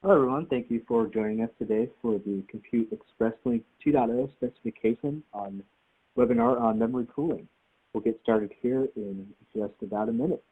Hello everyone, thank you for joining us today for the Compute Express Link 2.0 specification on webinar on memory pooling. We'll get started here in just about a minute.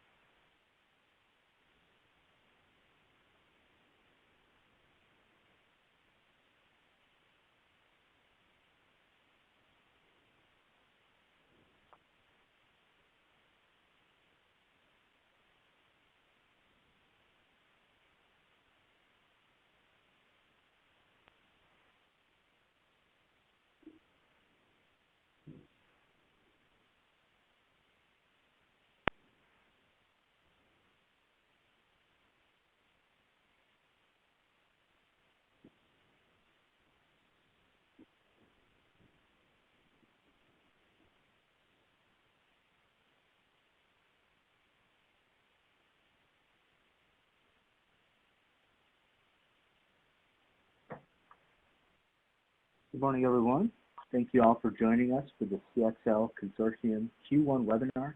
Good morning, everyone. Thank you all for joining us for the CXL Consortium Q1 webinar,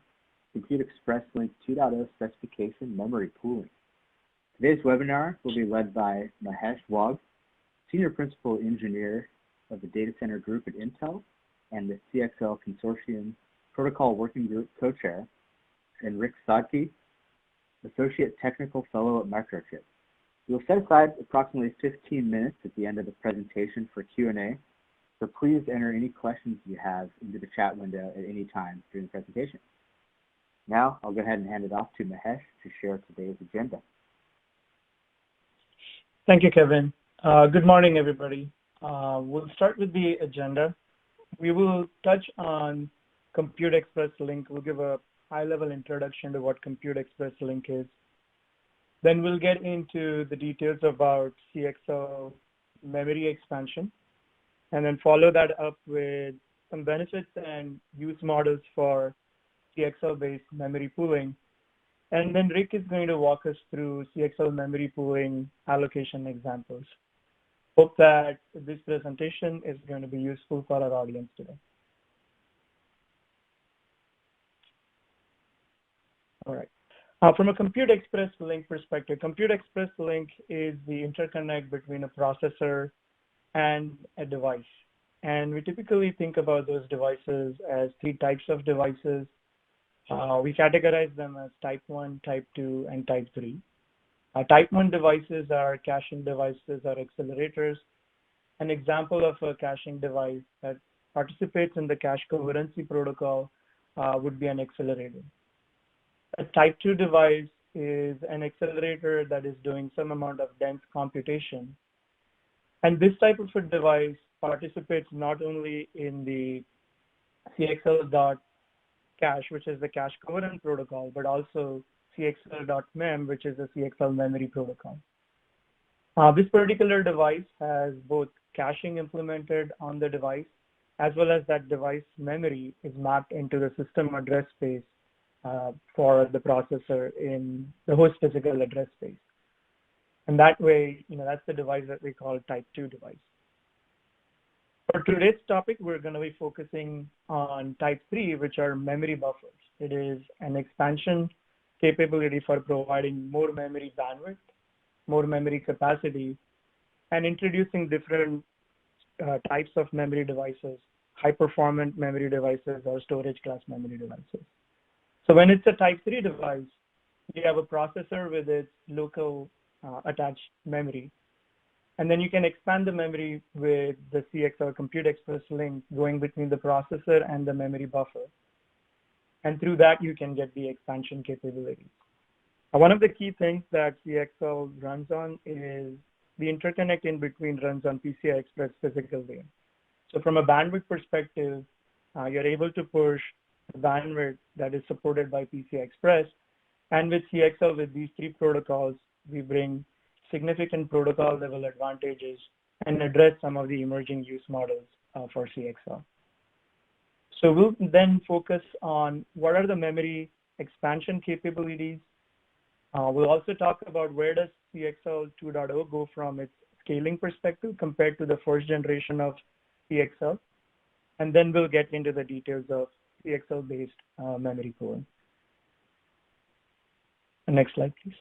Compute Express Link 2.0 Specification Memory Pooling. Today's webinar will be led by Mahesh Wagh, Senior Principal Engineer of the Data Center Group at Intel and the CXL Consortium Protocol Working Group Co-Chair, and Rick Sodke, Associate Technical Fellow at Microchip. We'll set aside approximately 15 minutes at the end of the presentation for Q&A, so please enter any questions you have into the chat window at any time during the presentation. Now, I'll go ahead and hand it off to Mahesh to share today's agenda. Thank you, Kevin. Good morning, everybody. We'll start with the agenda. We will touch on Compute Express Link. We'll give a high-level introduction to what Compute Express Link is. Then we'll get into the details about CXL memory expansion, and then follow that up with some benefits and use models for CXL-based memory pooling. And then Rick is going to walk us through CXL memory pooling allocation examples. Hope that this presentation is going to be useful for our audience today. All right. From a Compute Express Link perspective, Compute Express Link is the interconnect between a processor and a device. And we typically think about those devices as three types of devices. We categorize them as type 1, type 2, and type 3. Type 1 devices are caching devices or accelerators. An example of a caching device that participates in the cache coherency protocol would be an accelerator. A type 2 device is an accelerator that is doing some amount of dense computation. And this type of a device participates not only in the CXL.cache, which is the cache coherent protocol, but also CXL.mem, which is a CXL memory protocol. This particular device has both caching implemented on the device, as well as that device memory is mapped into the system address space for the processor in the host physical address space. And that way, that's the device that we call type 2 device. For today's topic, we're going to be focusing on type 3, which are memory buffers. It is an expansion capability for providing more memory bandwidth, more memory capacity, and introducing different types of memory devices, high-performance memory devices or storage class memory devices. So when it's a type 3 device, you have a processor with its local attached memory. And then you can expand the memory with the CXL Compute Express Link going between the processor and the memory buffer. And through that, you can get the expansion capabilities. One of the key things that CXL runs on is the interconnect in between runs on PCI Express physical layer. So from a bandwidth perspective, you're able to push the bandwidth that is supported by PCI Express. And with CXL, with these three protocols, we bring significant protocol level advantages and address some of the emerging use models for CXL. So we'll then focus on what are the memory expansion capabilities. We'll also talk about where does CXL 2.0 go from its scaling perspective compared to the first generation of CXL. And then we'll get into the details of CXL-based memory pooling. Next slide, please.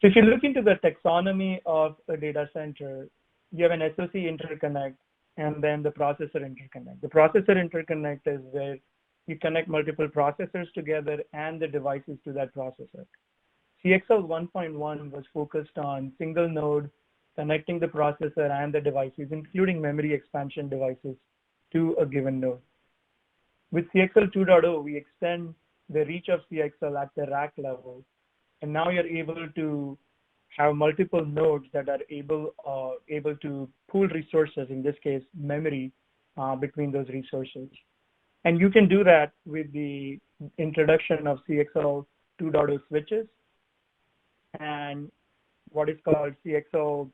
So if you look into the taxonomy of a data center, you have an SoC interconnect and then the processor interconnect. The processor interconnect is where you connect multiple processors together and the devices to that processor. CXL 1.1 was focused on single node connecting the processor and the devices, including memory expansion devices, to a given node. With CXL 2.0, we extend the reach of CXL at the rack level, and now you're able to have multiple nodes that are able to pool resources, in this case, memory, between those resources. And you can do that with the introduction of CXL 2.0 switches and what is called CXL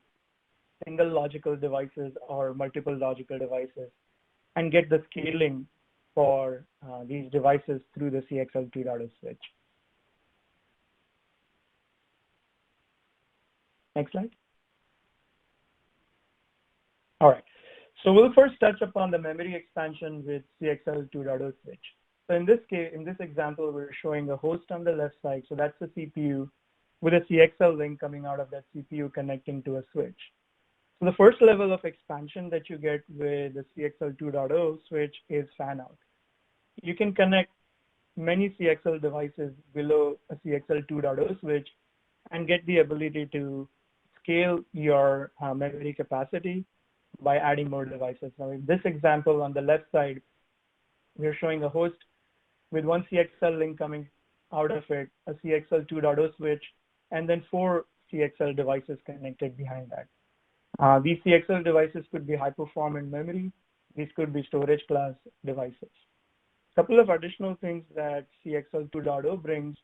single logical devices or multiple logical devices, and get the scaling for these devices through the CXL 2.0 switch. Next slide. All right. So we'll first touch upon the memory expansion with CXL 2.0 switch. So in this case, in this example, we're showing a host on the left side. So that's the CPU with a CXL link coming out of that CPU connecting to a switch. So the first level of expansion that you get with the CXL 2.0 switch is fan out. You can connect many CXL devices below a CXL 2.0 switch and get the ability to scale your memory capacity by adding more devices. Now, in this example on the left side, we're showing a host with one CXL link coming out of it, a CXL 2.0 switch, and then 4 CXL devices connected behind that. These CXL devices could be high-performance memory. These could be storage class devices. A couple of additional things that CXL 2.0 brings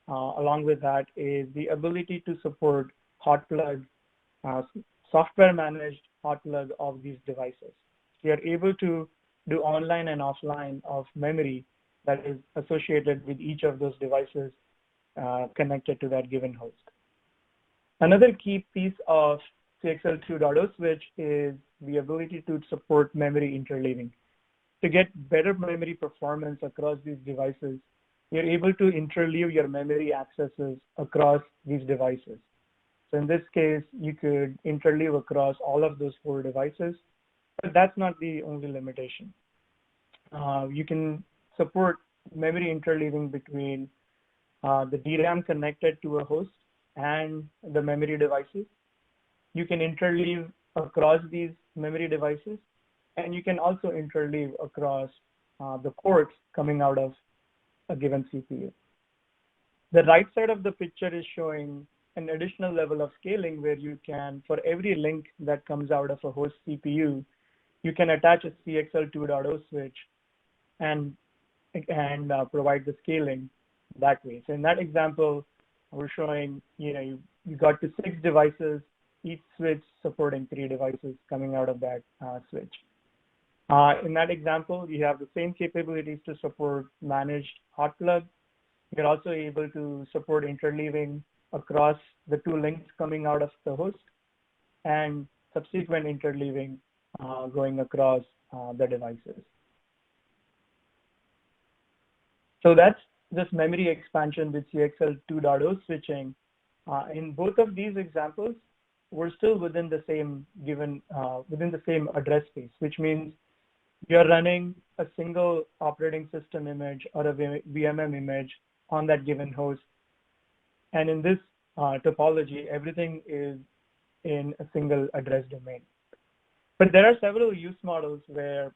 along with that is the ability to support hot plug, software-managed hot plug of these devices. We are able to do online and offline of memory that is associated with each of those devices connected to that given host. Another key piece of CXL 2.0 switch is the ability to support memory interleaving. To get better memory performance across these devices, you're able to interleave your memory accesses across these devices. So in this case, you could interleave across all of those 4 devices, but that's not the only limitation. You can support memory interleaving between the DRAM connected to a host and the memory devices. You can interleave across these memory devices, and you can also interleave across the ports coming out of a given CPU. The right side of the picture is showing an additional level of scaling where you can, for every link that comes out of a host CPU, you can attach a CXL 2.0 switch and provide the scaling that way. So in that example, we're showing, you got to 6 devices, each switch supporting 3 devices coming out of that switch. In that example, you have the same capabilities to support managed hot plug. You're also able to support interleaving across the 2 links coming out of the host and subsequent interleaving going across the devices. So that's just memory expansion with CXL 2.0 switching. In both of these examples, we're still within the same within the same address space, which means you're running a single operating system image or a VMM image on that given host. And in this topology, everything is in a single address domain. But there are several use models where,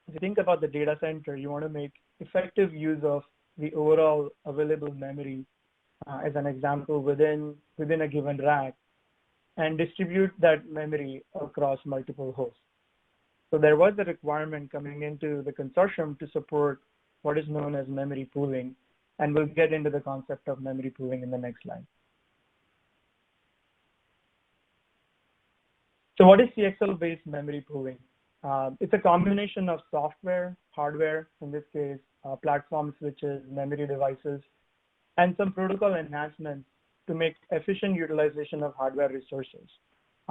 if you think about the data center, you want to make effective use of the overall available memory, as an example, within a given rack, and distribute that memory across multiple hosts. So there was a requirement coming into the consortium to support what is known as memory pooling, and we'll get into the concept of memory pooling in the next slide. So what is CXL-based memory pooling? It's a combination of software, hardware, in this case, platform switches, memory devices, and some protocol enhancements to make efficient utilization of hardware resources.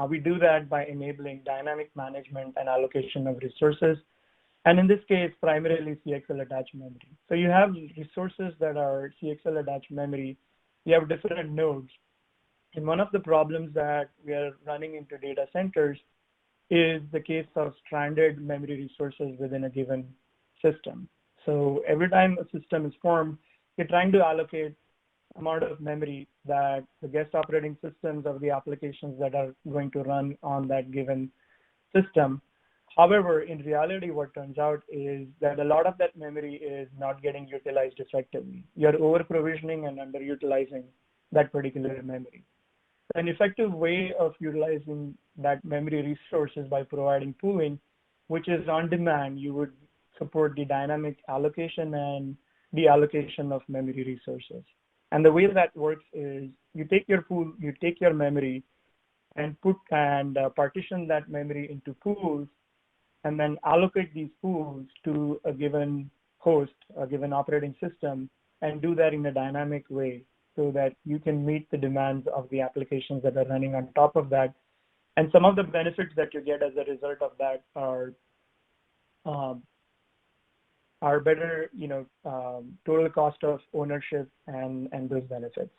We do that by enabling dynamic management and allocation of resources, and in this case, primarily CXL attached memory. So you have resources that are CXL attached memory. You have different nodes, And one of the problems that we are running into data centers is the case of stranded memory resources within a given system. So every time a system is formed, you're trying to allocate amount of memory that the guest operating systems of the applications that are going to run on that given system. However, in reality, what turns out is that a lot of that memory is not getting utilized effectively. You're over-provisioning and underutilizing that particular memory. An effective way of utilizing that memory resource is by providing pooling, which is on demand. You would support the dynamic allocation and deallocation of memory resources. And the way that works is you take your pool, you take your memory and partition that memory into pools, and then allocate these pools to a given host, a given operating system, and do that in a dynamic way so that you can meet the demands of the applications that are running on top of that. And some of the benefits that you get as a result of that are better, total cost of ownership and those benefits.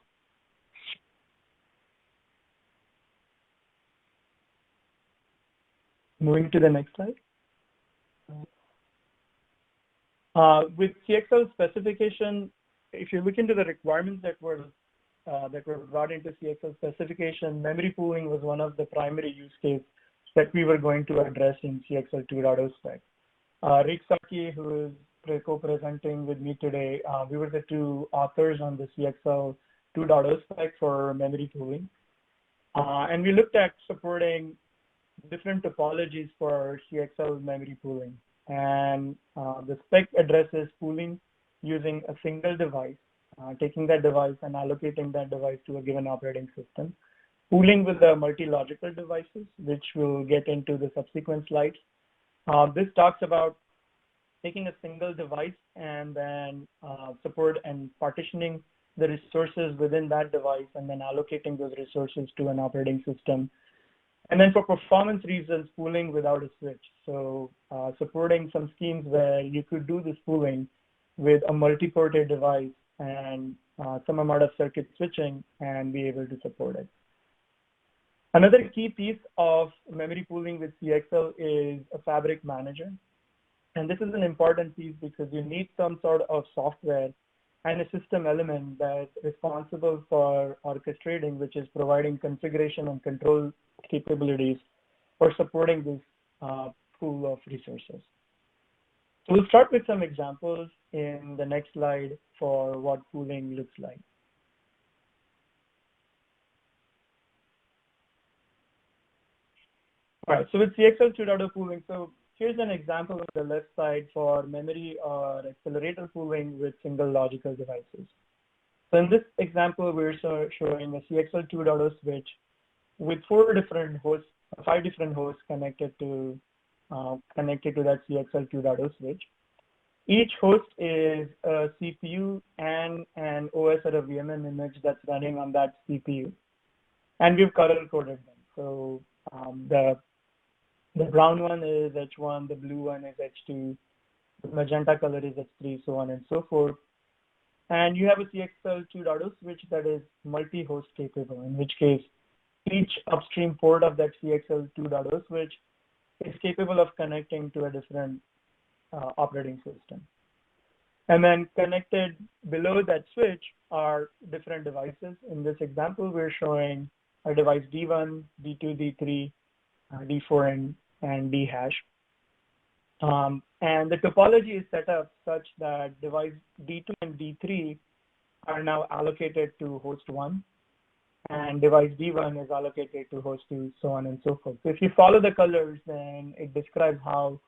Moving to the next slide. With CXL specification, if you look into the requirements that were brought into CXL specification, memory pooling was one of the primary use cases that we were going to address in CXL 2.0 spec. Rick Sodke, who is co-presenting with me today, we were the two authors on the CXL 2.0 spec for memory pooling. And we looked at supporting different topologies for CXL memory pooling. And the spec addresses pooling using a single device, taking that device and allocating that device to a given operating system, pooling with the multi-logical devices, which we'll get into the subsequent slides. This talks about taking a single device and then support and partitioning the resources within that device and then allocating those resources to an operating system. And then for performance reasons, pooling without a switch. So supporting some schemes where you could do this pooling with a multi-ported device and some amount of circuit switching and be able to support it. Another key piece of memory pooling with CXL is a fabric manager. And this is an important piece because you need some sort of software and a system element that's responsible for orchestrating, which is providing configuration and control capabilities for supporting this pool of resources. So we'll start with some examples in the next slide for what pooling looks like. All right, so with CXL 2.0 pooling, so here's an example on the left side for memory or accelerator pooling with single logical devices. So in this example, we're showing a CXL 2.0 switch with 5 different hosts connected to that CXL 2.0 switch. Each host is a CPU and an OS or a VMM image that's running on that CPU, and we've color-coded them. So the brown one is H1, the blue one is H2, the magenta color is H3, so on and so forth. And you have a CXL 2.0 switch that is multi-host capable, in which case each upstream port of that CXL 2.0 switch is capable of connecting to a different operating system. And then connected below that switch are different devices. In this example, we're showing a device D1, D2, D3, D4, and D hash. And the topology is set up such that device D2 and D3 are now allocated to host 1, and device D1 is allocated to host 2, so on and so forth. So if you follow the colors, then it describes how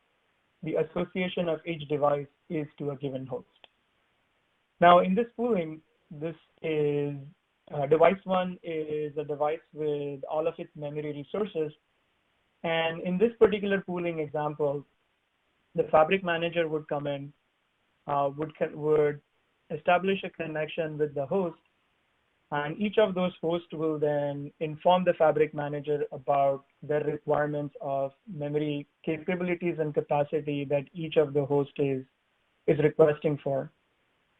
the association of each device is to a given host. Now in this pooling, this is device 1 is a device with all of its memory resources. And in this particular pooling example, the fabric manager would come in, would establish a connection with the host, and each of those hosts will then inform the fabric manager about their requirements of memory capabilities and capacity that each of the hosts is requesting for.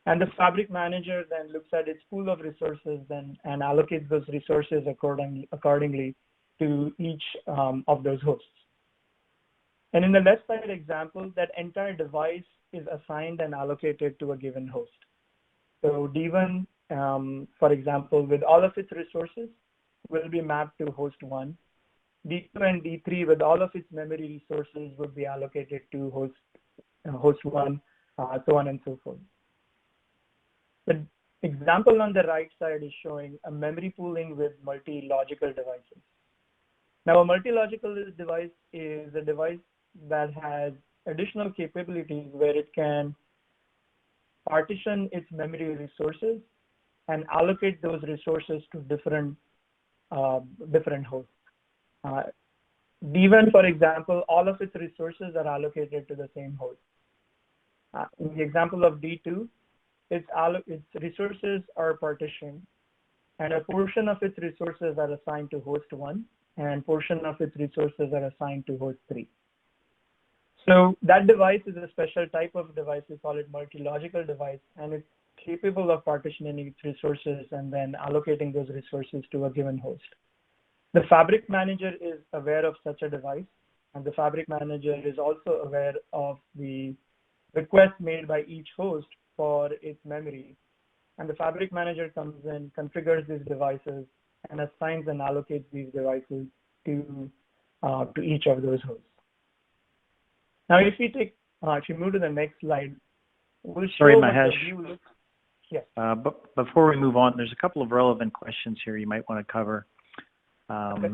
And the fabric manager then looks at its pool of resources and allocates those resources accordingly to each of those hosts. And in the left side example, that entire device is assigned and allocated to a given host. So D1, for example, with all of its resources, will be mapped to host 1. D2 and D3 with all of its memory resources would be allocated to host 1, so on and so forth. The example on the right side is showing a memory pooling with multi-logical devices. Now, a multi-logical device is a device that has additional capabilities where it can partition its memory resources and allocate those resources to different hosts. D1, for example, all of its resources are allocated to the same host. In the example of D2, its resources are partitioned, and a portion of its resources are assigned to host 1, and portion of its resources are assigned to host 3. So that device is a special type of device. We call it multi-logical device, and it's capable of partitioning its resources and then allocating those resources to a given host. The fabric manager is aware of such a device, and the fabric manager is also aware of the request made by each host for its memory. And the fabric manager comes in, configures these devices, and assigns and allocates these devices to each of those hosts. Now, if you move to the next slide, we'll show Sorry, what Mahesh. the view looks. Yes. But before we move on, there's a couple of relevant questions here you might want to cover. Okay.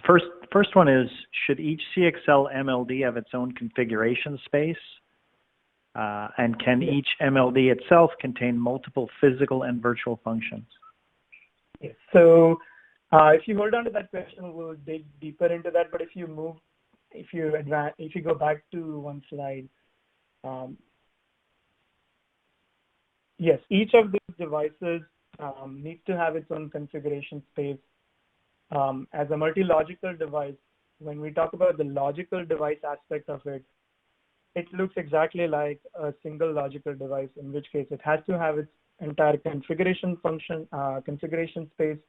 First one is, should each CXL MLD have its own configuration space? And can each MLD itself contain multiple physical and virtual functions? Yes. So if you hold on to that question, we'll dig deeper into that. But if you go back to one slide, yes, each of these devices needs to have its own configuration space. As a multi-logical device, when we talk about the logical device aspect of it, it looks exactly like a single logical device, in which case it has to have its entire configuration space,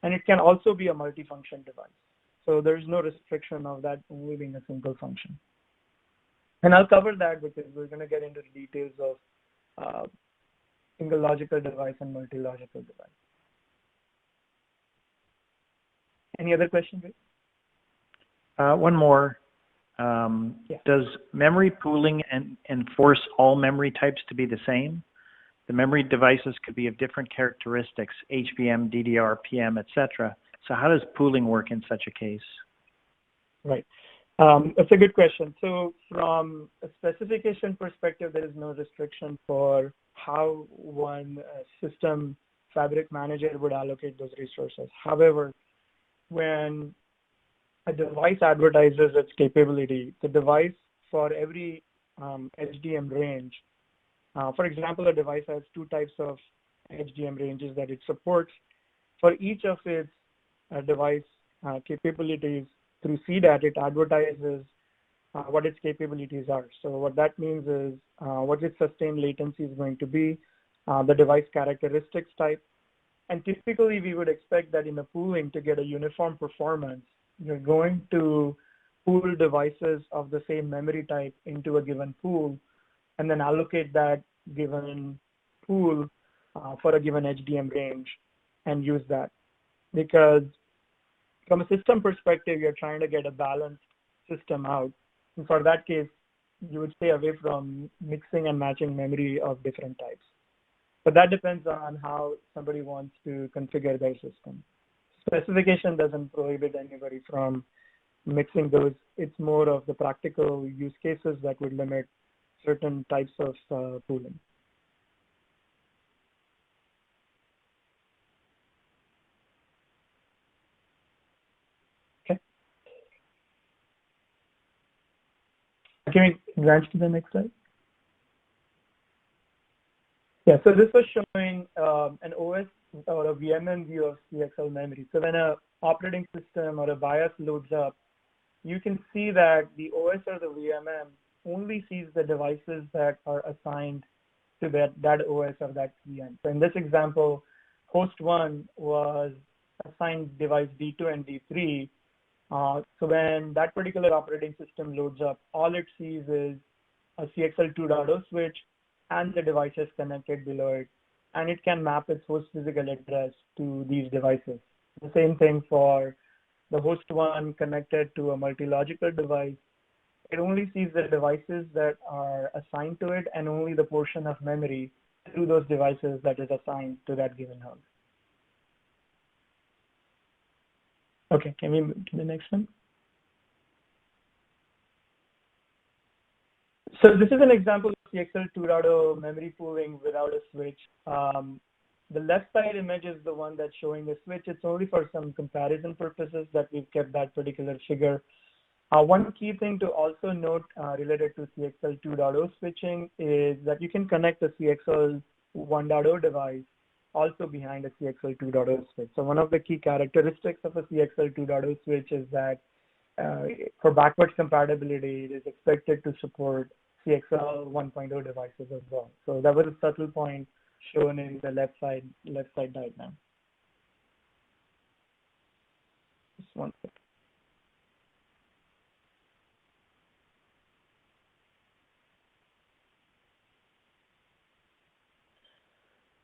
and it can also be a multi-function device. So there's no restriction of that only being a single function. And I'll cover that because we're going to get into the details of single logical device and multi-logical device. Any other questions? One more. Yeah. Does memory pooling enforce all memory types to be the same? The memory devices could be of different characteristics, HBM, DDR, PM, etc. So how does pooling work in such a case? Right. That's a good question. So from a specification perspective, there is no restriction for how one system fabric manager would allocate those resources. However, when a device advertises its capability, the device for every HDM range, for example, a device has 2 types of HDM ranges that it supports. For each of its device capabilities through CDAT, it advertises what its capabilities are. So what that means is what its sustained latency is going to be, the device characteristics type. And typically, we would expect that in a pooling to get a uniform performance, you're going to pool devices of the same memory type into a given pool, and then allocate that given pool for a given HDM range and use that. Because from a system perspective, you're trying to get a balanced system out. And for that case, you would stay away from mixing and matching memory of different types. But that depends on how somebody wants to configure their system. Specification doesn't prohibit anybody from mixing those. It's more of the practical use cases that would limit certain types of pooling. Okay. Can we advance to the next slide? Yeah, so this was showing an OS or a VMM view of CXL memory. So when an operating system or a BIOS loads up, you can see that the OS or the VMM only sees the devices that are assigned to that OS or that VM. So in this example, host 1 was assigned device D2 and D3. So when that particular operating system loads up, all it sees is a CXL 2.0 switch and the devices connected below it, and it can map its host physical address to these devices. The same thing for the host 1 connected to a multi-logical device. It only sees the devices that are assigned to it and only the portion of memory through those devices that is assigned to that given host. Okay, can we move to the next one? So this is an example of CXL 2.0 memory pooling without a switch. The left side image is the one that's showing a switch. It's only for some comparison purposes that we've kept that particular figure. One key thing to also note related to CXL 2.0 switching is that you can connect a CXL 1.0 device also behind a CXL 2.0 switch. So one of the key characteristics of a CXL 2.0 switch is that for backwards compatibility, it is expected to support CXL 1.0 devices as well. So that was a subtle point shown in the left side diagram. Just one second.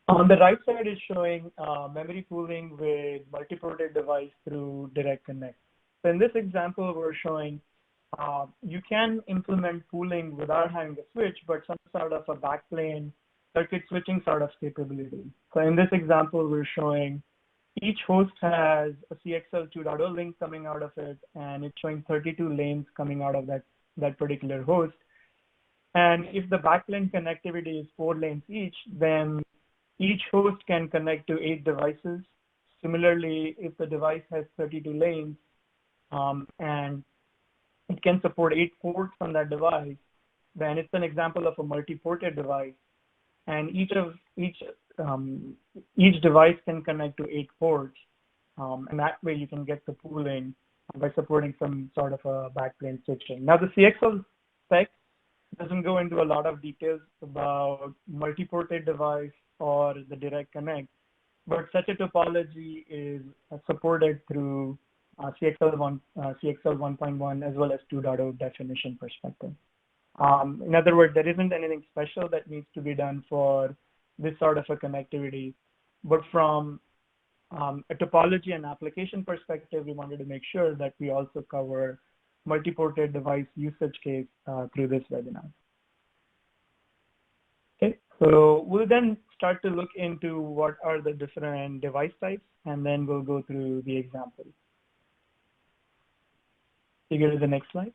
On the right side is showing memory pooling with multi-ported device through direct connect. So in this example, we're showing you can implement pooling without having a switch, but some sort of a backplane circuit switching sort of capability. So in this example, we're showing each host has a CXL 2.0 link coming out of it, and it's showing 32 lanes coming out of that particular host. And if the backplane connectivity is 4 lanes each, then each host can connect to 8 devices. Similarly, if the device has 32 lanes and it can support 8 ports on that device, then it's an example of a multi-ported device. And each device can connect to 8 ports. And that way you can get the pooling by supporting some sort of a backplane switching. Now the CXL spec doesn't go into a lot of details about multi-ported device or the direct connect, but such a topology is supported through CXL 1.1 as well as 2.0 definition perspective. In other words, there isn't anything special that needs to be done for this sort of a connectivity, but from a topology and application perspective, we wanted to make sure that we also cover multi-ported device usage case through this webinar. Okay, so we'll then start to look into what are the different device types, and then we'll go through the example. You go to the next slide.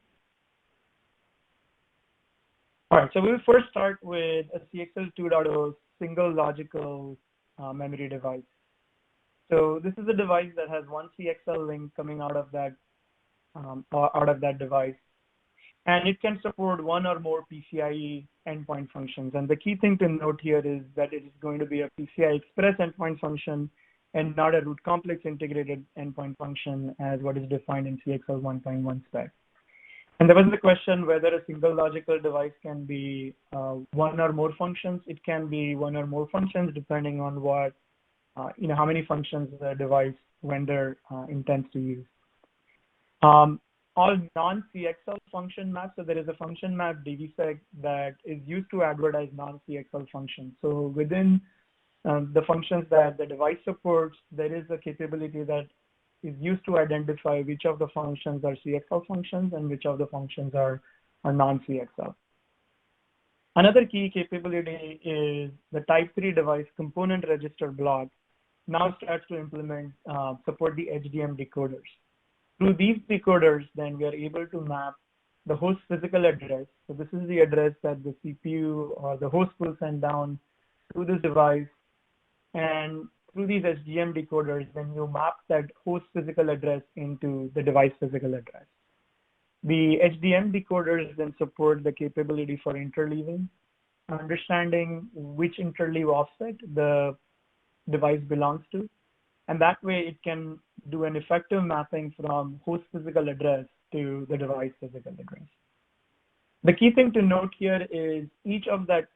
All right, so we'll first start with a CXL 2.0 single logical memory device. So this is a device that has one CXL link coming out of that device, and it can support one or more PCIe endpoint functions. And the key thing to note here is that it is going to be a PCI Express endpoint function and not a root complex integrated endpoint function as what is defined in CXL 1.1 spec. And there was the question whether a single logical device can be one or more functions. It can be one or more functions depending on what, how many functions the device vendor intends to use. All non-CXL function maps, so there is a function map DVSEG that is used to advertise non-CXL functions. So within the functions that the device supports, there is a capability that is used to identify which of the functions are CXL functions and which of the functions are non-CXL. Another key capability is the type 3 device component register block now starts to implement support the HDM decoders. Through these decoders, then we are able to map the host physical address. So this is the address that the CPU or the host will send down to this device. And through these HDM decoders, then you map that host physical address into the device physical address. The HDM decoders then support the capability for interleaving, understanding which interleave offset the device belongs to. And that way it can do an effective mapping from host physical address to the device physical address. The key thing to note here is each of that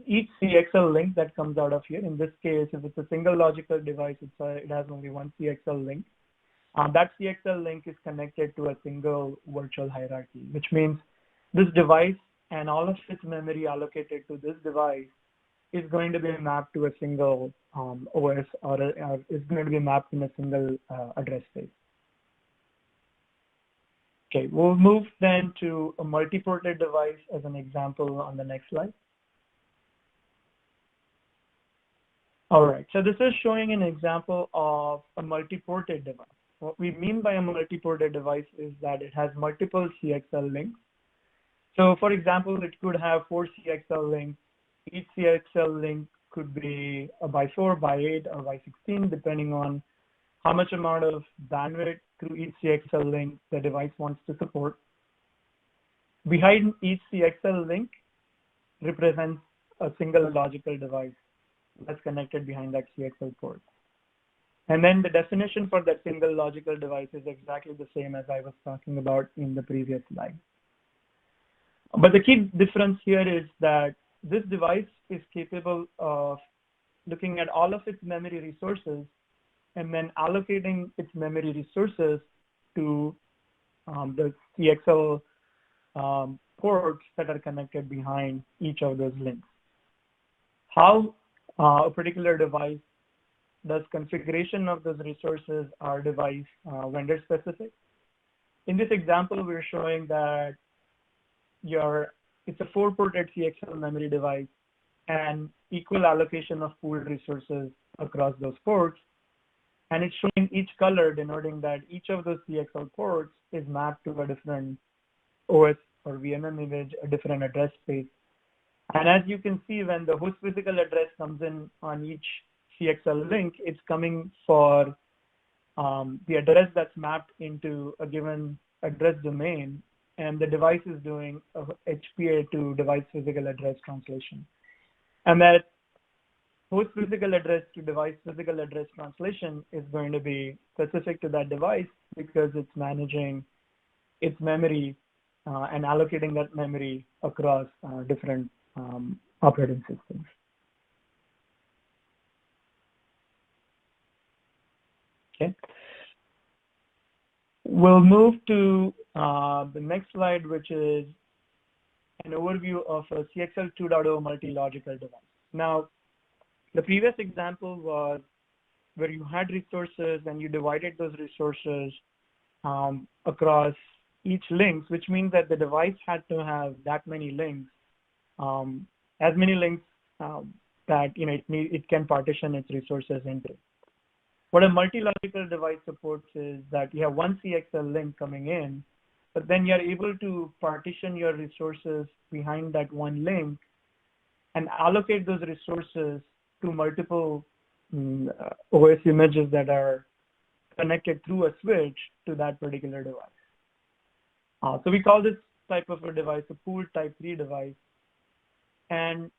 each CXL link that comes out of here, in this case, if it's a single logical device, it has only one CXL link. That CXL link is connected to a single virtual hierarchy, which means this device and all of its memory allocated to this device is going to be mapped to a single OS or is going to be mapped in a single address space. Okay, we'll move then to a multi-ported device as an example on the next slide. All right, so this is showing an example of a multi-ported device. What we mean by a multi-ported device is that it has multiple CXL links. So for example, it could have 4 CXL links. Each CXL link could be a by 4, by 8, or by 16, depending on how much amount of bandwidth through each CXL link the device wants to support. Behind each CXL link represents a single logical device that's connected behind that CXL port. And then the definition for that single logical device is exactly the same as I was talking about in the previous slide. But the key difference here is that this device is capable of looking at all of its memory resources and then allocating its memory resources to the CXL ports that are connected behind each of those links. How a particular device does configuration of those resources are device vendor specific. In this example, we're showing that it's a 4-ported CXL memory device and equal allocation of pooled resources across those ports. And it's showing each color denoting that each of those CXL ports is mapped to a different OS or VMM image, a different address space. And as you can see, when the host physical address comes in on each CXL link, it's coming for the address that's mapped into a given address domain, and the device is doing a HPA to device physical address translation. And that host physical address to device physical address translation is going to be specific to that device because it's managing its memory and allocating that memory across different operating systems. Okay. We'll move to the next slide, which is an overview of a CXL 2.0 multi-logical device. Now, the previous example was where you had resources and you divided those resources across each link, which means that the device had to have that many links, as many links that it can partition its resources into. What a multi-logical device supports is that you have one CXL link coming in, but then you're able to partition your resources behind that one link and allocate those resources to multiple OS images that are connected through a switch to that particular device. So we call this type of a device a pooled type 3 device. And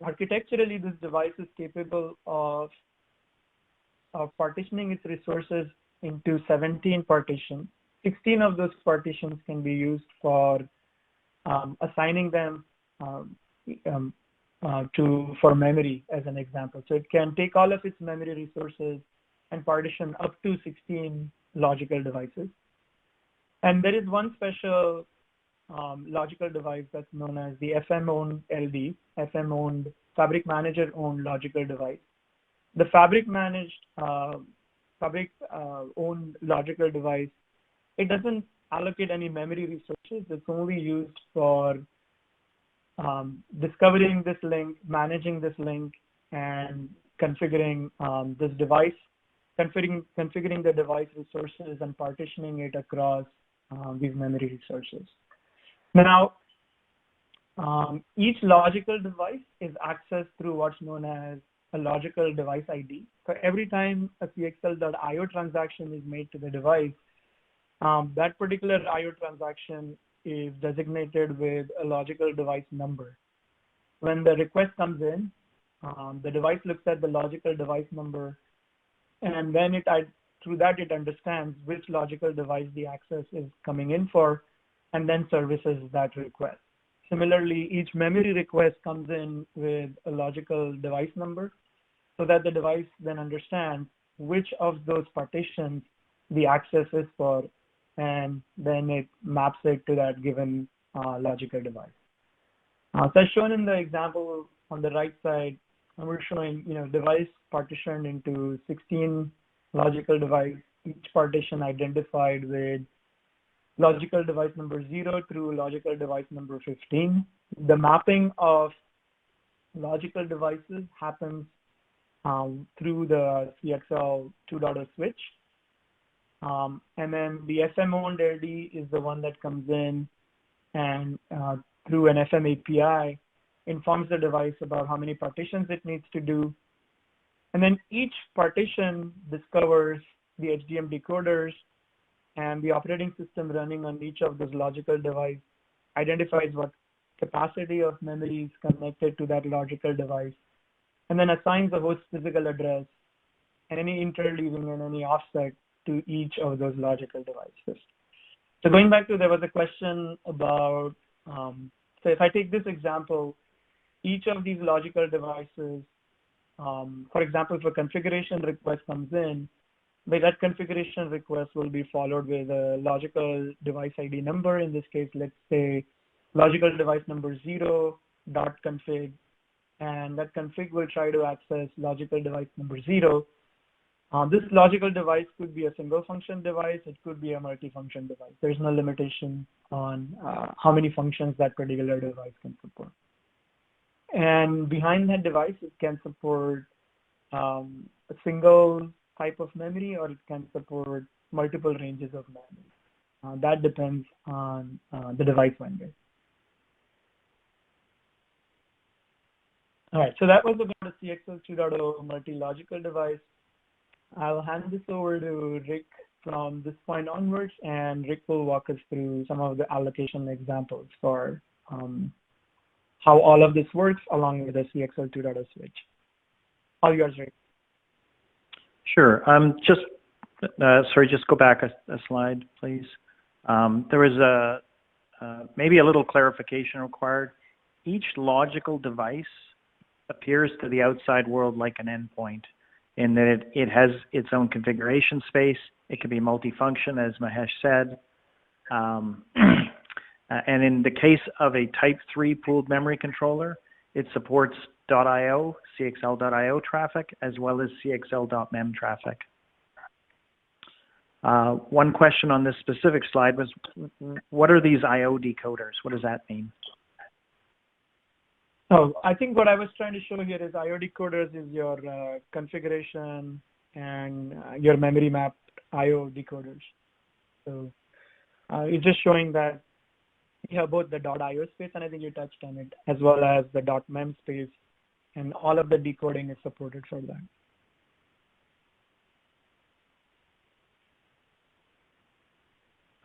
architecturally, this device is capable of partitioning its resources into 17 partitions. 16 of those partitions can be used for assigning them for memory, as an example. So it can take all of its memory resources and partition up to 16 logical devices. And there is one special logical device that's known as the FM-owned LD, FM-owned Fabric Manager-owned logical device. The Fabric-owned logical device, it doesn't allocate any memory resources. It's only used for discovering this link, managing this link, and configuring this device, configuring the device resources and partitioning it across these memory resources. Now, each logical device is accessed through what's known as a logical device ID. So every time a CXL.io transaction is made to the device, that particular IO transaction is designated with a logical device number. When the request comes in, the device looks at the logical device number, and then through that it understands which logical device the access is coming in for, and then services that request. Similarly, each memory request comes in with a logical device number so that the device then understands which of those partitions the access is for, and then it maps it to that given logical device. So as shown in the example on the right side, we're showing device partitioned into 16 logical device, each partition identified with logical device number 0 through logical device number 15. The mapping of logical devices happens through the CXL 2.0 switch. And then the FM-owned LD is the one that comes in and through an FM API informs the device about how many partitions it needs to do. And then each partition discovers the HDM decoders, and the operating system running on each of those logical device identifies what capacity of memory is connected to that logical device, and then assigns the host physical address and any interleaving and any offset to each of those logical devices. So going back to, there was a question about, so if I take this example, each of these logical devices, for example, if a configuration request comes in, by that configuration request will be followed with a logical device ID number. In this case, let's say logical device number 0.config, and that config will try to access logical device number 0. This logical device could be a single function device. It could be a multi-function device. There's no limitation on how many functions that particular device can support. And behind that device, it can support a single type of memory, or it can support multiple ranges of memory. That depends on the device vendor. All right, so that was about a CXL 2.0 multi-logical device. I'll hand this over to Rick from this point onwards, and Rick will walk us through some of the allocation examples for how all of this works along with the CXL 2.0 switch. All yours, Rick. Sure. Sorry, just go back a slide, please. There was maybe a little clarification required. Each logical device appears to the outside world like an endpoint, in that it has its own configuration space. It can be multifunction, as Mahesh said. And in the case of a type 3 pooled memory controller, it supports .io, CXL.io traffic, as well as CXL.mem traffic. One question on this specific slide was, what are these IO decoders? What does that mean? Oh, I think what I was trying to show here is IO decoders is your configuration and your memory mapped IO decoders. So it's just showing that you have both the .io space, and I think you touched on it, as well as the .mem space, and all of the decoding is supported for that.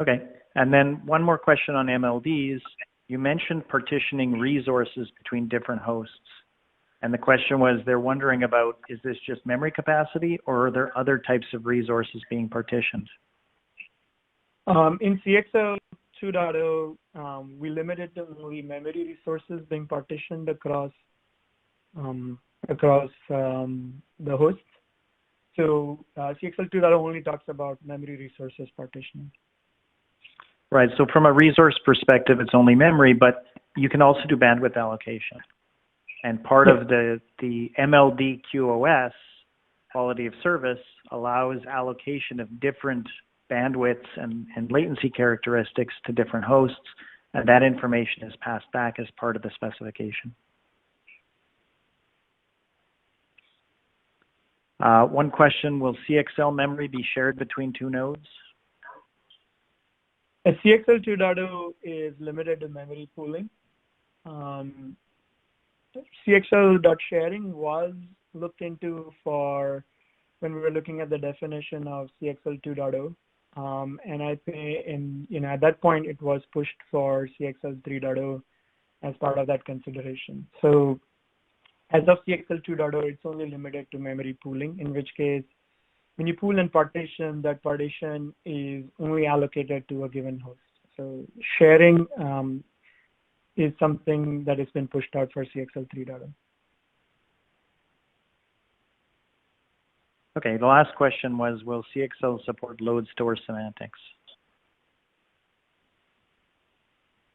Okay, and then one more question on MLDs. You mentioned partitioning resources between different hosts. And the question was, they're wondering about, is this just memory capacity, or are there other types of resources being partitioned? In CXL 2.0, we limited to only memory resources being partitioned across the hosts. So CXL 2.0 only talks about memory resources partitioning. Right, so from a resource perspective, it's only memory, but you can also do bandwidth allocation. And part of the MLD QoS, quality of service, allows allocation of different bandwidths and latency characteristics to different hosts, and that information is passed back as part of the specification. One question, will CXL memory be shared between two nodes? A CXL 2.0 is limited to memory pooling. CXL.sharing was looked into for when we were looking at the definition of CXL 2.0. And I think at that point it was pushed for CXL 3.0 as part of that consideration. So as of CXL 2.0, it's only limited to memory pooling, in which case when you pool and partition, that partition is only allocated to a given host. So sharing is something that has been pushed out for CXL 3.0. Okay, the last question was, will CXL support load store semantics?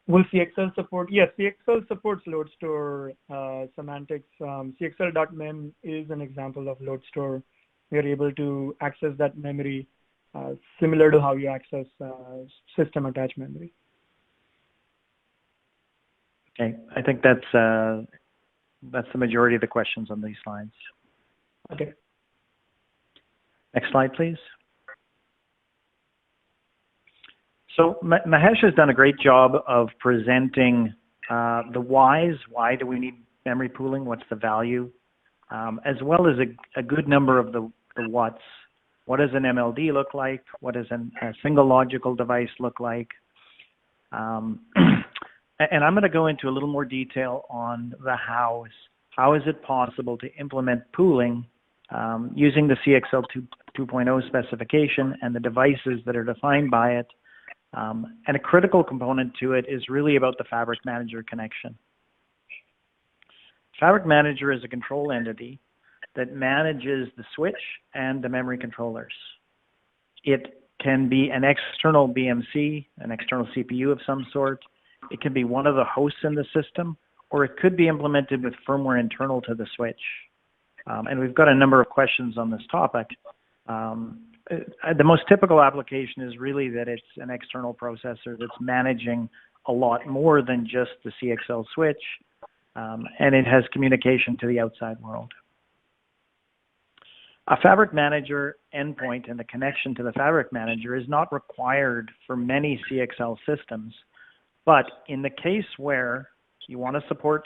Will CXL support? Yes, CXL supports load store semantics. CXL.mem is an example of load store. We are able to access that memory similar to how you access system attached memory. Okay, I think that's the majority of the questions on these slides. Okay. Next slide, please. So Mahesh has done a great job of presenting the whys. Why do we need memory pooling? What's the value? As well as a good number of the what's. What does an MLD look like? What does a single logical device look like? And I'm going to go into a little more detail on the hows. How is it possible to implement pooling using the CXL 2.0 specification and the devices that are defined by it? And a critical component to it is really about the Fabric Manager connection. Fabric Manager is a control entity that manages the switch and the memory controllers. It can be an external BMC, an external CPU of some sort. It can be one of the hosts in the system, or it could be implemented with firmware internal to the switch. And we've got a number of questions on this topic. The most typical application is really that it's an external processor that's managing a lot more than just the CXL switch, and it has communication to the outside world. A Fabric Manager endpoint and the connection to the Fabric Manager is not required for many CXL systems, but in the case where you want to support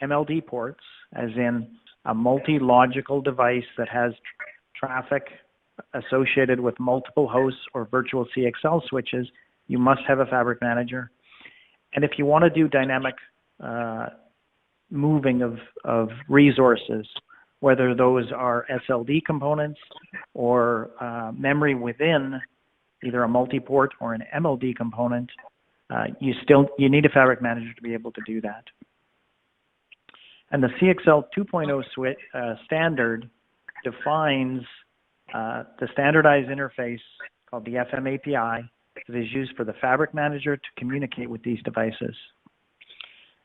MLD ports, as in a multi-logical device that has traffic associated with multiple hosts or virtual CXL switches, you must have a Fabric Manager. And if you want to do dynamic moving of resources, whether those are SLD components or memory within either a multi-port or an MLD component, you need a Fabric Manager to be able to do that. And the CXL 2.0 standard defines the standardized interface called the FM API that is used for the Fabric Manager to communicate with these devices.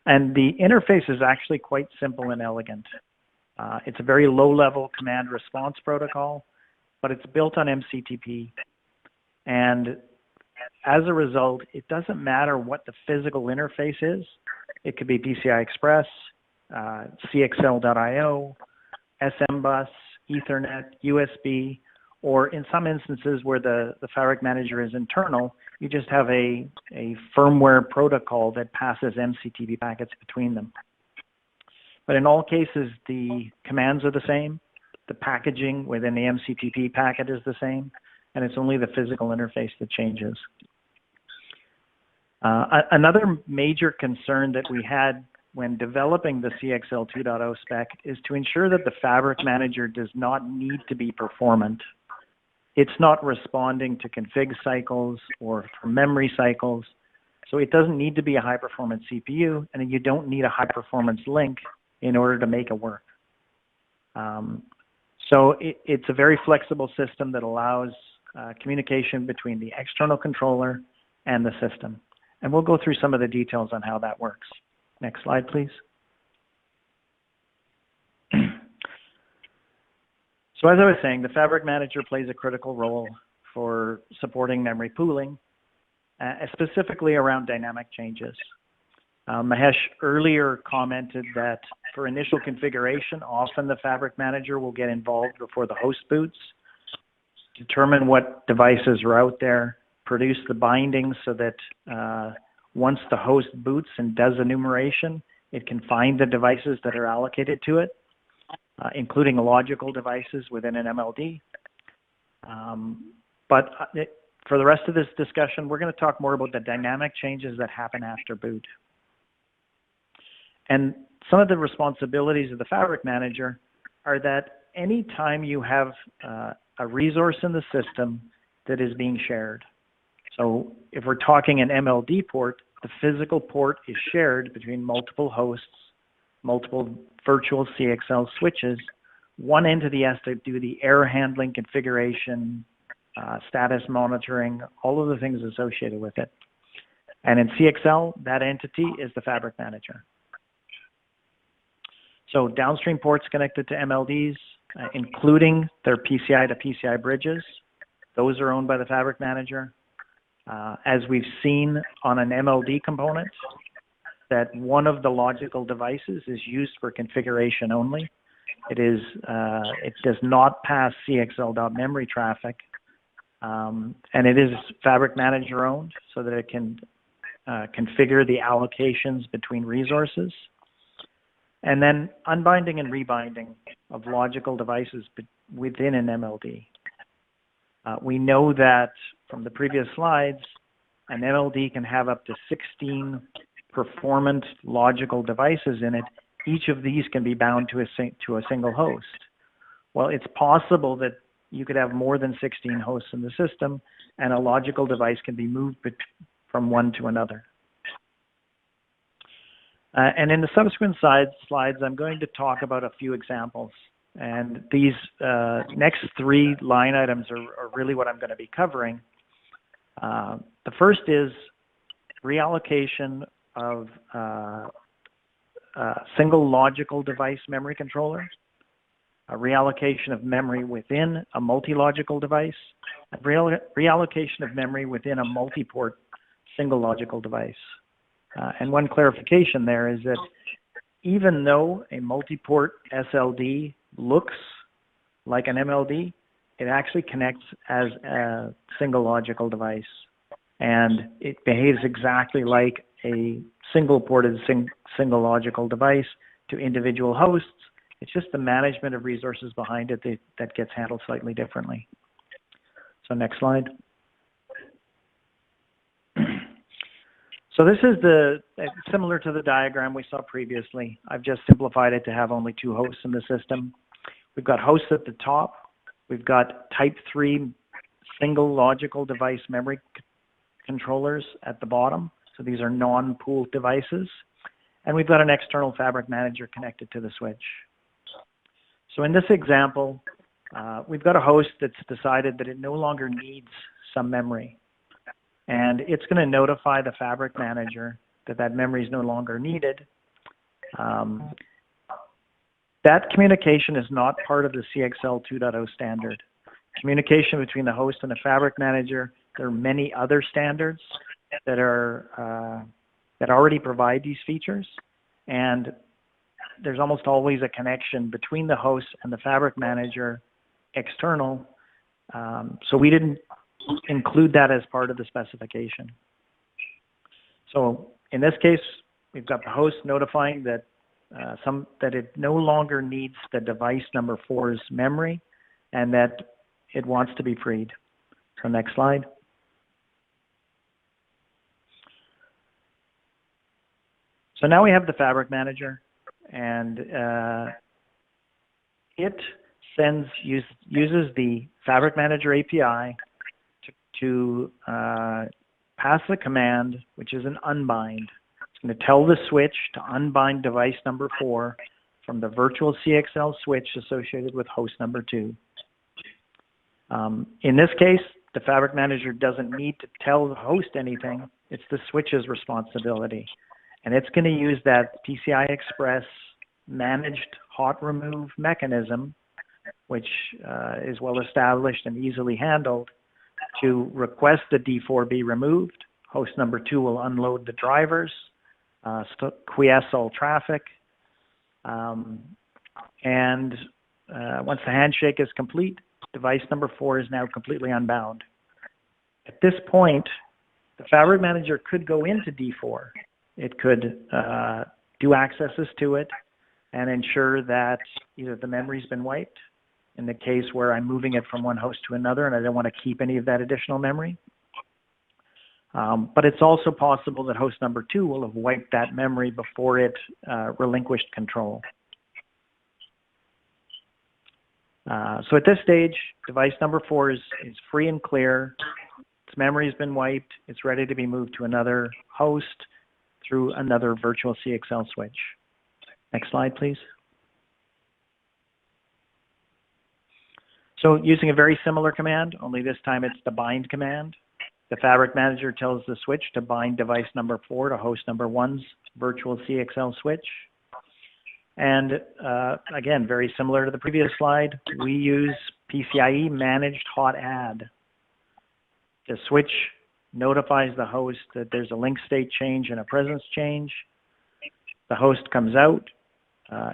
And the interface is actually quite simple and elegant. It's a very low-level command response protocol, but it's built on MCTP. And as a result, it doesn't matter what the physical interface is. It could be PCI Express, CXL.io, SM bus, Ethernet, USB, or in some instances where the Fabric Manager is internal, you just have a firmware protocol that passes MCTP packets between them. But in all cases, the commands are the same, the packaging within the MCTP packet is the same, and it's only the physical interface that changes. Another major concern that we had when developing the CXL 2.0 spec is to ensure that the Fabric Manager does not need to be performant. It's not responding to config cycles or for memory cycles, so it doesn't need to be a high-performance CPU, and you don't need a high-performance link in order to make it work. So it's a very flexible system that allows communication between the external controller and the system. And we'll go through some of the details on how that works. Next slide, please. So as I was saying, the Fabric Manager plays a critical role for supporting memory pooling, specifically around dynamic changes. Mahesh earlier commented that for initial configuration, often the Fabric Manager will get involved before the host boots, determine what devices are out there, produce the bindings so that once the host boots and does enumeration, it can find the devices that are allocated to it, including logical devices within an MLD. But for the rest of this discussion, we're going to talk more about the dynamic changes that happen after boot. And some of the responsibilities of the Fabric Manager are that anytime you have a resource in the system that is being shared, so if we're talking an MLD port the physical port is shared between multiple hosts, multiple virtual CXL switches. One entity has to do the error handling, configuration, status monitoring, all of the things associated with it. And in CXL, that entity is the fabric manager. So downstream ports connected to MLDs, including their PCI to PCI bridges, those are owned by the fabric manager. As we've seen on an MLD component, that one of the logical devices is used for configuration only. It does not pass CXL.memory traffic, and it is fabric manager owned so that it can configure the allocations between resources. And then unbinding and rebinding of logical devices within an MLD. We know that from the previous slides, an MLD can have up to 16 performant logical devices in it. Each of these can be bound to a single host. Well, it's possible that you could have more than 16 hosts in the system, and a logical device can be moved from one to another. And in the subsequent slides, I'm going to talk about a few examples. And these next three line items are really what I'm going to be covering. The first is reallocation of single logical device memory controller, a reallocation of memory within a multi-logical device, a reallocation of memory within a multi-port single logical device. And one clarification there is that even though a multi-port SLD looks like an MLD, it actually connects as a single logical device. And it behaves exactly like a single-ported single logical device to individual hosts. It's just the management of resources behind it that gets handled slightly differently. So next slide. So this is similar to the diagram we saw previously. I've just simplified it to have only two hosts in the system. We've got hosts at the top. We've got type 3 single logical device memory controllers at the bottom. So these are non-pooled devices. And we've got an external fabric manager connected to the switch. So in this example, we've got a host that's decided that it no longer needs some memory. And it's going to notify the fabric manager that that memory is no longer needed. That communication is not part of the CXL 2.0 standard. Communication between the host and the fabric manager, there are many other standards that already provide these features. And there's almost always a connection between the host and the fabric manager external. So we didn't include that as part of the specification. So in this case, we've got the host notifying that that it no longer needs the device number 4's memory and that it wants to be freed. So next slide. So now we have the fabric manager, and it uses the fabric manager API to pass a command, which is an unbind. It's going to tell the switch to unbind device number 4 from the virtual CXL switch associated with host number 2. In this case, the fabric manager doesn't need to tell the host anything. It's the switch's responsibility. And it's going to use that PCI Express managed hot remove mechanism, which is well established and easily handled, to request the D4 be removed. Host number 2 will unload the drivers, quiesce all traffic, and once the handshake is complete, device number 4 is now completely unbound. At this point, the fabric manager could go into D4. It could do accesses to it and ensure that either the memory's been wiped, in the case where I'm moving it from one host to another and I don't want to keep any of that additional memory. But it's also possible that host number 2 will have wiped that memory before it relinquished control. So at this stage, device number 4 is free and clear. memory has been wiped, it's ready to be moved to another host through another virtual CXL switch. Next slide, please. So using a very similar command, only this time it's the bind command. The Fabric Manager tells the switch to bind device number 4 to host number 1's virtual CXL switch. And again, very similar to the previous slide, we use PCIe managed hot add. The switch notifies the host that there's a link state change and a presence change. The host comes out,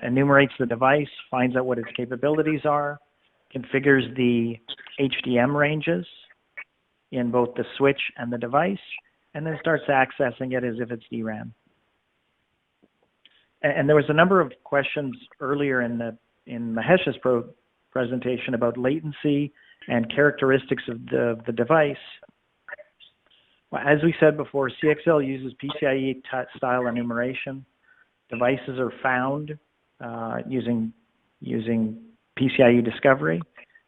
enumerates the device, finds out what its capabilities are, configures the HDM ranges in both the switch and the device, and then starts accessing it as if it's DRAM. And there was a number of questions earlier in Mahesh's presentation about latency and characteristics of the device. Well, as we said before, CXL uses PCIe style enumeration. Devices are found using PCIe discovery.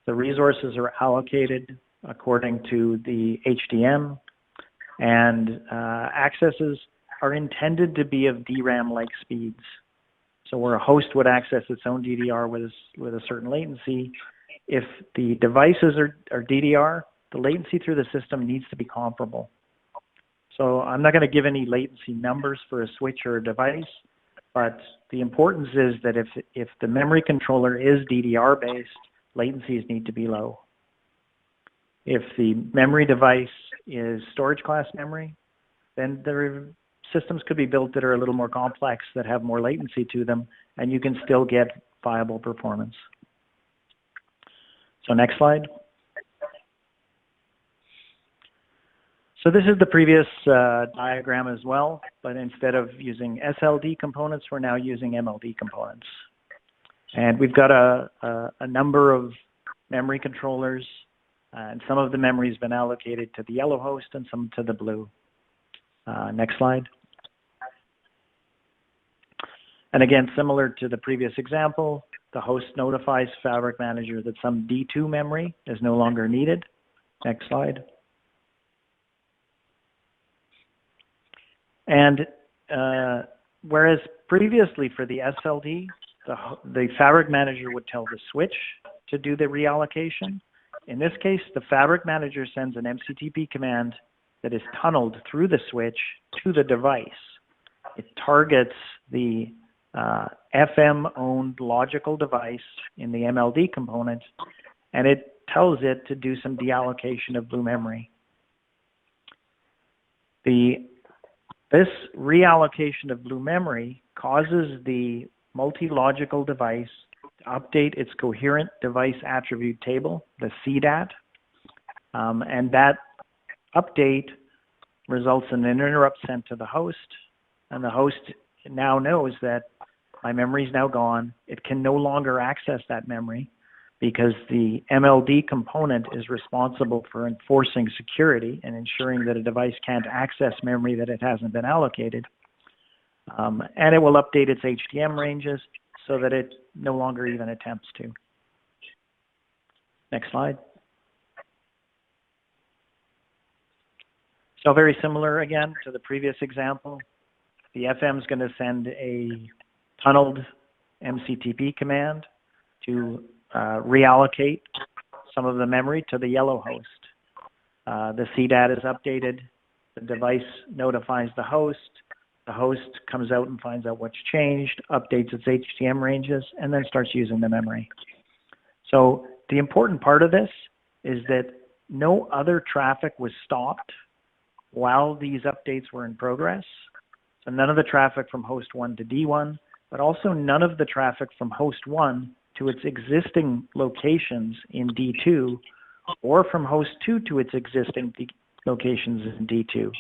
The resources are allocated according to the HDM, and accesses are intended to be of DRAM-like speeds. So where a host would access its own DDR with a certain latency, if the devices are DDR, the latency through the system needs to be comparable. So I'm not going to give any latency numbers for a switch or a device, but the importance is that if the memory controller is DDR-based, latencies need to be low. If the memory device is storage class memory, then the systems could be built that are a little more complex, that have more latency to them, and you can still get viable performance. So next slide. So this is the previous diagram as well, but instead of using SLD components, we're now using MLD components. And we've got a number of memory controllers, and some of the memory has been allocated to the yellow host and some to the blue. Next slide. And again, similar to the previous example, the host notifies Fabric Manager that some D2 memory is no longer needed. Next slide. And whereas previously for the SLD, the Fabric Manager would tell the switch to do the reallocation. In this case, the Fabric Manager sends an MCTP command that is tunneled through the switch to the device. It targets the FM-owned logical device in the MLD component, and it tells it to do some deallocation of blue memory. This reallocation of blue memory causes the multi-logical device to update its coherent device attribute table, the CDAT, and that update results in an interrupt sent to the host, and the host now knows that my memory is now gone. It can no longer access that memory because the MLD component is responsible for enforcing security and ensuring that a device can't access memory that it hasn't been allocated. And it will update its HDM ranges so that it no longer even attempts to. Next slide. So very similar again to the previous example. The FM is going to send a tunneled MCTP command to reallocate some of the memory to the yellow host. The CDAT is updated. The device notifies the host. The host comes out and finds out what's changed, updates its HDM ranges, and then starts using the memory. So the important part of this is that no other traffic was stopped while these updates were in progress. So none of the traffic from host 1 to D1, but also none of the traffic from host 1 to its existing locations in D2, or from host 2 to its existing locations in D2.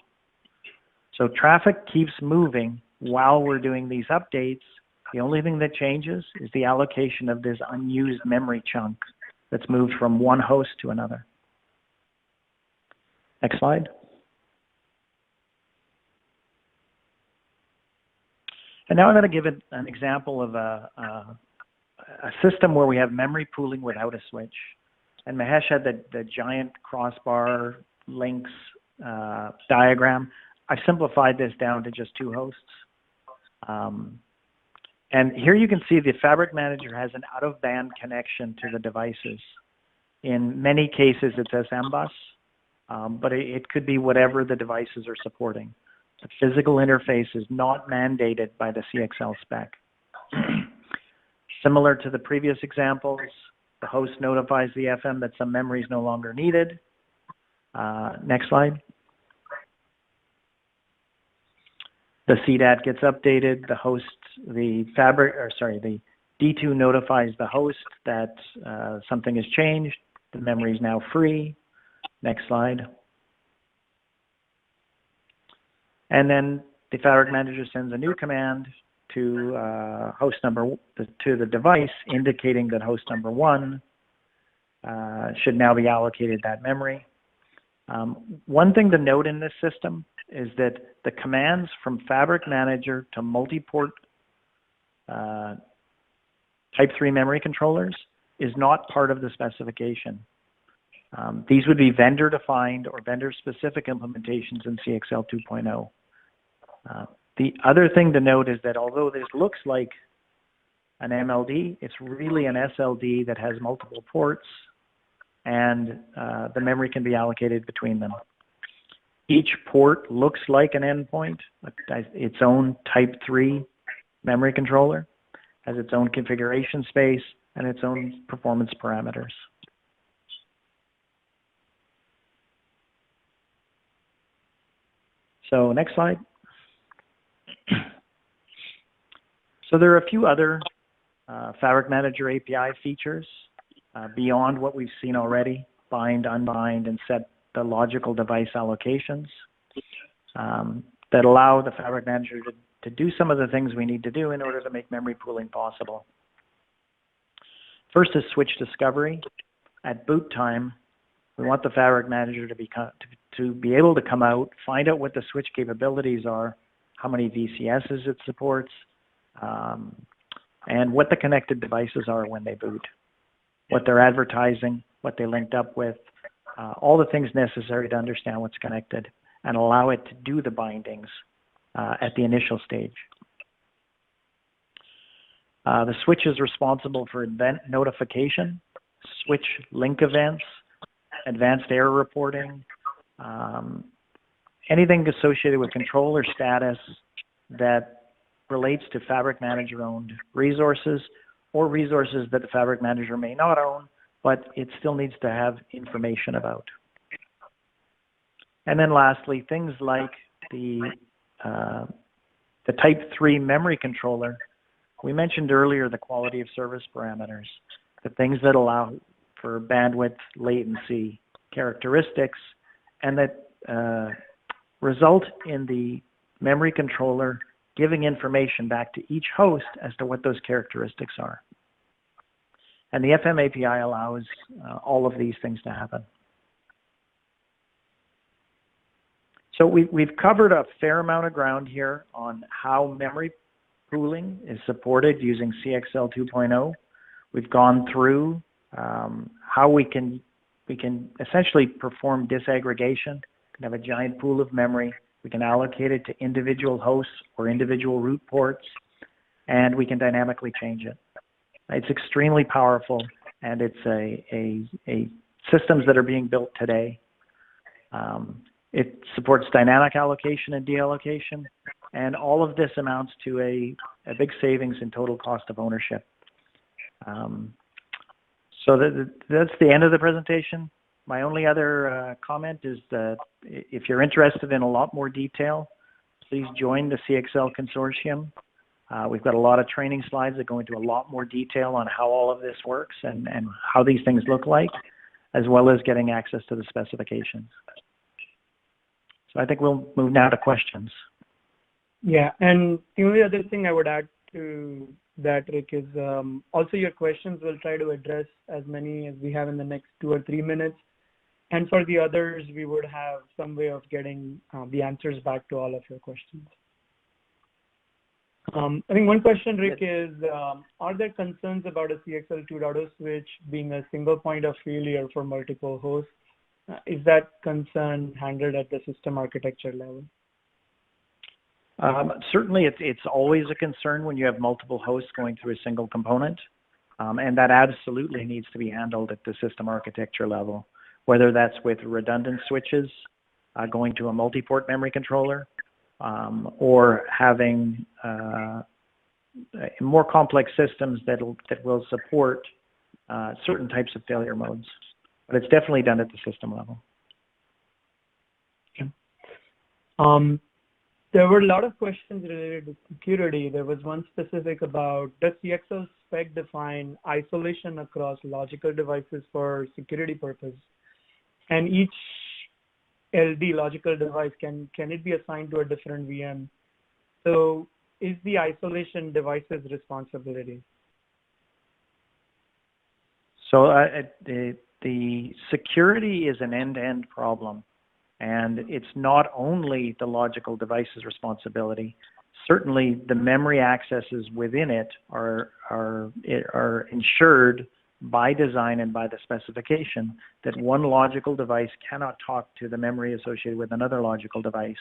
So traffic keeps moving while we're doing these updates. The only thing that changes is the allocation of this unused memory chunk that's moved from one host to another. Next slide. And now I'm going to give an example of a system where we have memory pooling without a switch. And Mahesh had the giant crossbar links diagram. I've simplified this down to just 2 hosts. And here you can see the Fabric Manager has an out-of-band connection to the devices. In many cases, it's SM-bus, but it could be whatever the devices are supporting. The physical interface is not mandated by the CXL spec. Similar to the previous examples, the host notifies the FM that some memory is no longer needed. Next slide. The CDAT gets updated. The host, the D2 notifies the host that something has changed. The memory is now free. Next slide. And then the Fabric Manager sends a new command to to the device, indicating that host number 1 should now be allocated that memory. One thing to note in this system is that the commands from Fabric Manager to multi-port Type 3 memory controllers is not part of the specification. These would be vendor-defined or vendor-specific implementations in CXL 2.0. The other thing to note is that although this looks like an MLD, it's really an SLD that has multiple ports, and the memory can be allocated between them. Each port looks like an endpoint, its own Type 3 memory controller, has its own configuration space, and its own performance parameters. So next slide. So there are a few other Fabric Manager API features beyond what we've seen already: bind, unbind, and set the logical device allocations that allow the Fabric Manager to do some of the things we need to do in order to make memory pooling possible. First is switch discovery. At boot time, we want the Fabric Manager to be able to come out, find out what the switch capabilities are, how many VCSs it supports, and what the connected devices are when they boot, what they're advertising, what they linked up with, all the things necessary to understand what's connected and allow it to do the bindings at the initial stage. The switch is responsible for event notification, switch link events, advanced error reporting, anything associated with controller status that relates to Fabric Manager-owned resources or resources that the Fabric Manager may not own, but it still needs to have information about. And then lastly, things like the Type 3 memory controller. We mentioned earlier the quality of service parameters, the things that allow for bandwidth, latency characteristics, and that result in the memory controller giving information back to each host as to what those characteristics are. And the FM API allows all of these things to happen. So we've covered a fair amount of ground here on how memory pooling is supported using CXL 2.0. We've gone through how we can essentially perform disaggregation. We can have a giant pool of memory. We can allocate it to individual hosts or individual root ports, and we can dynamically change it. It's extremely powerful, and it's a systems that are being built today. It supports dynamic allocation and deallocation, and all of this amounts to a big savings in total cost of ownership. So that's the end of the presentation. My only other comment is that if you're interested in a lot more detail, please join the CXL Consortium. We've got a lot of training slides that go into a lot more detail on how all of this works and how these things look like, as well as getting access to the specifications. So I think we'll move now to questions. Yeah, and the only other thing I would add to that, Rick, is also your questions. We'll try to address as many as we have in the next 2 or 3 minutes. And for the others, we would have some way of getting the answers back to all of your questions. I think one question, Rick, is are there concerns about a CXL 2.0 switch being a single point of failure for multiple hosts? Is that concern handled at the system architecture level? Certainly, it's always a concern when you have multiple hosts going through a single component, and that absolutely needs to be handled at the system architecture level, whether that's with redundant switches going to a multi-port memory controller, or having more complex systems that will support certain types of failure modes. But it's definitely done at the system level. Okay. There were a lot of questions related to security. There was one specific about, does CXL spec define isolation across logical devices for security purpose? And each LD logical device, can it be assigned to a different VM? So is the isolation device's responsibility? So the security is an end-to-end problem. And it's not only the logical device's responsibility. Certainly, the memory accesses within it are ensured by design and by the specification that one logical device cannot talk to the memory associated with another logical device.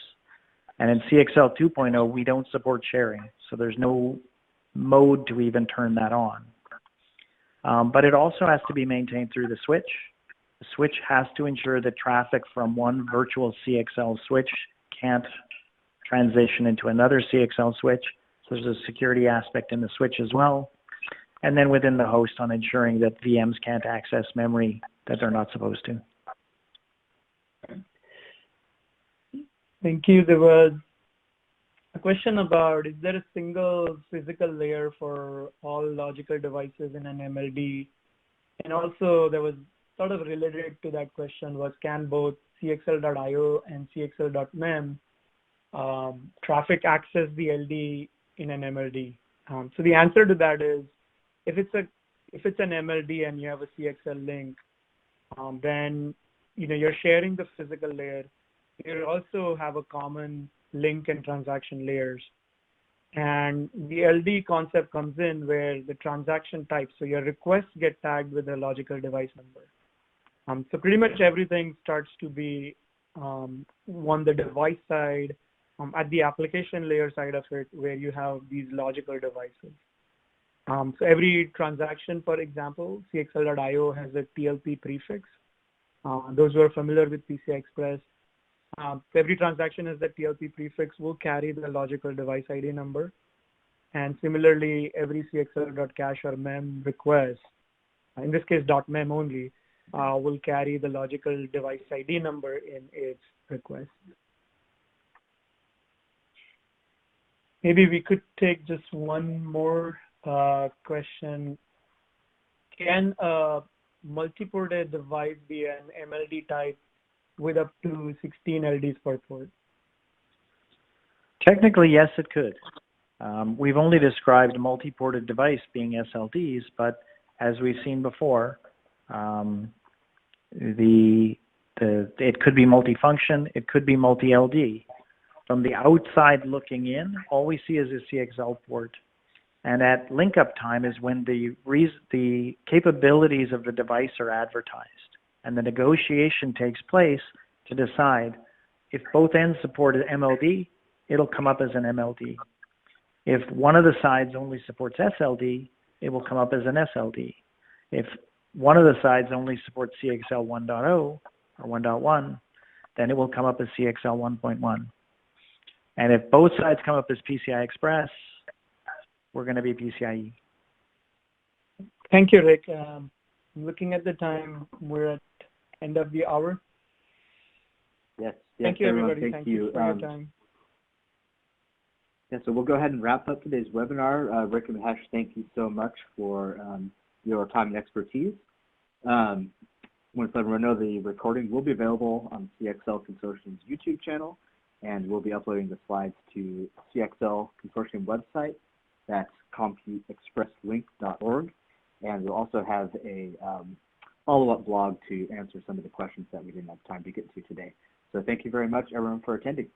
And in CXL 2.0, we don't support sharing, so there's no mode to even turn that on. But it also has to be maintained through the switch. The switch has to ensure that traffic from one virtual CXL switch can't transition into another CXL switch. So there's a security aspect in the switch as well. And then within the host on ensuring that VMs can't access memory that they're not supposed to. Thank you. There was a question about, is there a single physical layer for all logical devices in an MLD? And also there was sort of related to that question was, can both CXL.io and CXL.mem traffic access the LD in an MLD? So the answer to that is, if it's an MLD and you have a CXL link, then you're sharing the physical layer. You also have a common link and transaction layers. And the LD concept comes in where the transaction type, so your requests get tagged with a logical device number. So pretty much everything starts to be on the device side, at the application layer side of it, where you have these logical devices. So every transaction, for example, CXL.io has a TLP prefix. Those who are familiar with PCI Express, so every transaction has the TLP prefix will carry the logical device ID number. And similarly, every CXL.cache or mem request, in this case .mem only, will carry the logical device ID number in its request. Maybe we could take just one more question. Can a multi-ported device be an MLD type with up to 16 LDs per port? Technically, yes, it could. We've only described multi-ported device being SLDs, but as we've seen before, it could be multifunction, it could be multi-LD. From the outside looking in, all we see is a CXL port. And at link up time is when the capabilities of the device are advertised. And the negotiation takes place to decide if both ends support an MLD, it'll come up as an MLD. If one of the sides only supports SLD, it will come up as an SLD. If one of the sides only supports CXL 1.0 or 1.1, then it will come up as CXL 1.1. And if both sides come up as PCI Express, we're going to be PCIe. Thank you, Rick. Looking at the time, we're at end of the hour. Yes. Thank you, everybody. Thank you for your time. Yeah, so we'll go ahead and wrap up today's webinar. Rick and Mahesh, thank you so much for your time and expertise. I want to let everyone know the recording will be available on CXL Consortium's YouTube channel, and we'll be uploading the slides to CXL Consortium website. That's computeexpresslink.org. And we'll also have a follow-up blog to answer some of the questions that we didn't have time to get to today. So thank you very much, everyone, for attending.